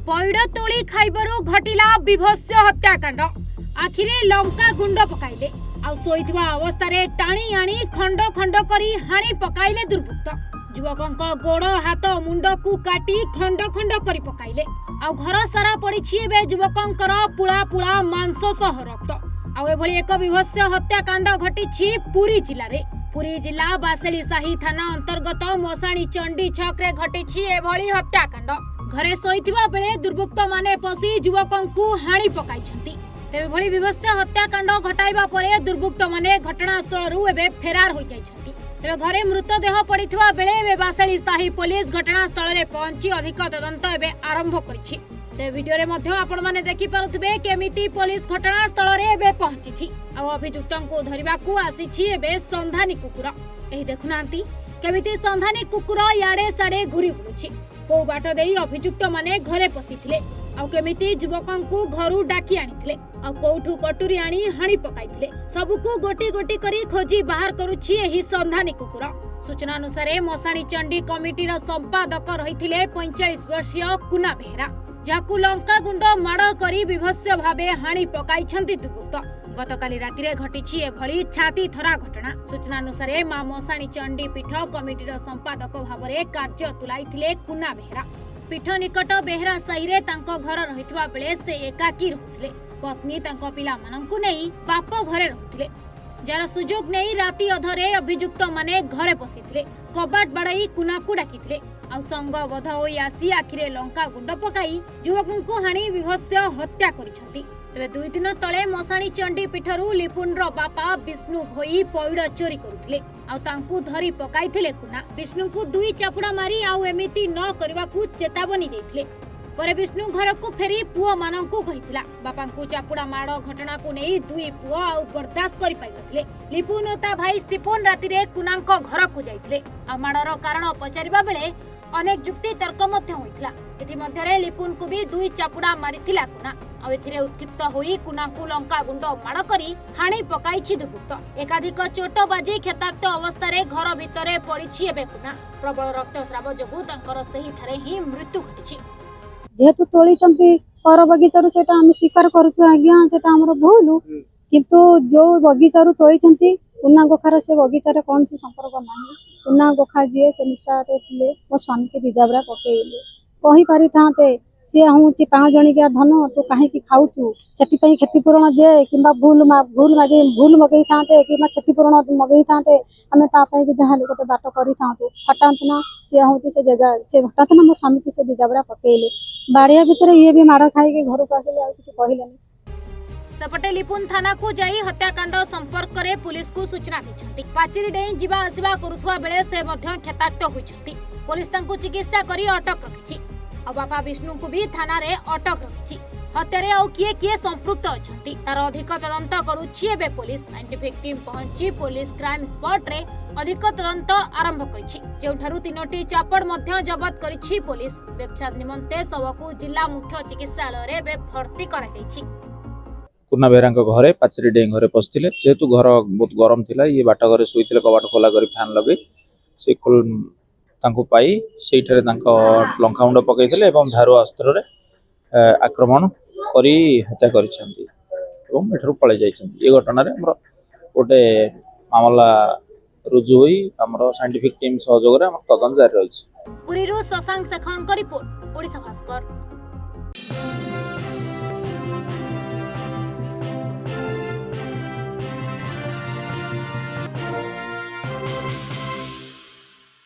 पैड़ तोली खाइबारु घटिला विभत्स हत्याकांड। आखिरे लंका गुंड पकाइले आ सोइथिबा अवस्थारे टाणी आनी खंड खंड करी हाणी पकाइले दुर्बृत्त। युवकंक गोड़ हाथ मुंड को काटी खंड खंड करी पकाइले आ घर सारा पड़िछि एबे युवकंकर पुळा पुळा मांस सह रक्त। आ एभली एक विभत्स हत्याकांड घटिछि पुरी जिल्ला रे। पुरी जिला बासेली साही थाना अंतर्गत मसाणी चंडी छक रे घटिछि एभली हत्याकांड। घरे सोइथिबा बेले दुर्बृत्त माने पसी युवकंकु हाणी पकाइछंती। तेबे भली विभत्स हत्याकांड घटाइबा परे दुर्बृत्त माने घटनास्थलरु एबे फेरार होई जाइछंती। तेबे घरे मृतदेह पड़िथिबा बेले एबे बासेली साही पुलिस घटनास्थल रे पहुंची अधिक तदंत एबे आरंभ करिछि। ते वीडियो रे मध्य आपण माने देखि पारुथिबे केमिति पुलिस घटनास्थल रे एबे पहुंचीछि आ अभियुक्तंकु धरिबाकू आसीछि एबे संधानी कुकुर। एही देखुनांती केमिति संधानी कुकुर याडे साडे घुरी बुलुछि। को बाट देई अभियुक्त माने घरे पसिथिले आ केमिति युवकंकु घरु डाकी आनिथिले आ कोठु कटुरी आनी हाणी पकाइथिले। सबकु गोटी गोटी करी खोजी बाहर करूछि एही संधानी कुकुर। सूचना अनुसार मसाणी चंडी कमिटीर संपादक रहिथिले 45 वर्षीय कुना बेहरा, जाकु लंका गुंड माड़ करी विभत्स भावे हाणी पकाइछंती दुर्बृत्त। गतकाली रातिरे घटिछि एभली छाती थरा घटना। सूचना अनुसार मा मसाणी चंडी पीठ कमिटीर संपादक भावरे कार्य तुलाइथिले कुना बेहरा। पीठ निकट बेहरा साही रे तांको घर रहितबा बेले से एकाकी रहुथिले। पत्नी तांको पिला मानंकु नेई बाप घरे रहुथिले। जार सुजोग नेई राति अधरे अभियुक्त माने घरे पसिथिले। कबाट बाड़ाई कुनाकु डाकिथिले आ संगबद्ध होई आसी आखिरे लंका गुंड पकाई युवकंकु हाणी विभत्स हत्या करिसंती। तेबे 2 दिन तळे मसाणी चंडी पीठरू लिपुनर बापा विष्णु भोई पैड़ चोरी करुथिले आ तांकु धरी पकाइथिले कुना। विष्णुकु 2 चापुड़ा मारी आ एमिति न करबाकू चेतावनी देथिले। परे विष्णु घर को फेरी पुओ मानंकु कहिथिला। बापांकु चापुड़ा माड़ घटना को नै 2 पुओ आ बर्दाश्त करि पाइनथिले। लिपुन ता भाई सिपोन राति रे कुनांक घर को जाइथिले आ माड़र कारण पचारिबा बेले अनेक जुक्ति तर्क मध्य होइथिला। एथि मध्यरे लिपुन को भी 2 चापुड़ा मारिथिला कुना आ एथिरे उत्क्षिप्त होई कुनांकु लंका गुंड माड़ करी हाणी पकाइछि दुर्बृत्त। एकाधिक चोट बाजी क्षताक्त अवस्था रे घर भितरे पड़िछि एबे कुना। प्रबल रक्तस्राव जोगु तांकर सही ठारे ही मृत्यु घटिछि। जेहेतु तोली पर बगीचारू से स्वीकार करुछु आज्ञा सेटा हमर भूल, किंतु जो बगीचारू तोली उन्ना गोखार से बगीचार कौन सी संपर्क ना। उन्ना गोखा जी से निशा थे मो स्वामी के रिजर्व पकईले कही पारि था सी हूँ 5 जणिकिया धन तू कहीं खाऊचु से क्षतिपूरण दे कि भूल मगई था कि क्षतिपूरण मगई था आम जहाँ गोटे बाट कर हटात ना सी हूँ से जगह से हटात ना मो स्वामी की से रिजर्व पकईले बाड़िया भितर ये भी माड़ खाई घर को आसिले आ किसी कहले। सेपटे लिपुन थाना को जाई हत्याकांड संपर्क रे पुलिस को सूचना दैछंती। पाचिरी डेई जीवा आसीबा करुथुवा बेले से मध्य क्षताक्त होइछंती। पुलिस तांको चिकित्सा करी अटक रखिछि आ बापा विष्णु को भी थाना रे अटक रखिछि। हत्यारे आ किए किए संपृक्त अछंती तार अधिक तदंत करूछि एबे पुलिस। साइंटिफिक टीम पहुंची पुलिस क्राइम स्पॉट रे अधिक तदंत आरंभ करिछि। जेउठारु 3टी चापड़ मध्य जब्त करिछि पुलिस। व्यवच्छेद निमंते सबको जिला मुख्य चिकित्सालय रे बे भर्ती करा जाइछि। कुना बेहरा घरे पाचेरी डेई घरे पशिले जेहेतु घर बहुत गरम थिला ये बाट घरे शोइथिले कबाट खोला करी फैन लगे से तांको पाई सेठारे तांको लंकामुंड पकईथिले एवं धारु अस्त्र रे आक्रमण करी हत्या करिसंती एवं एठरू पळे जाइसंती। ये घटना रे हमर गोटे मामला रुजु होई हमर साइंटिफिक टीम सहयोग रे हमर तदंत जारी रहिछि। पुरीरू शशांक शेखरଙ୍କ रिपोर्ट ओडिशा भास्कर।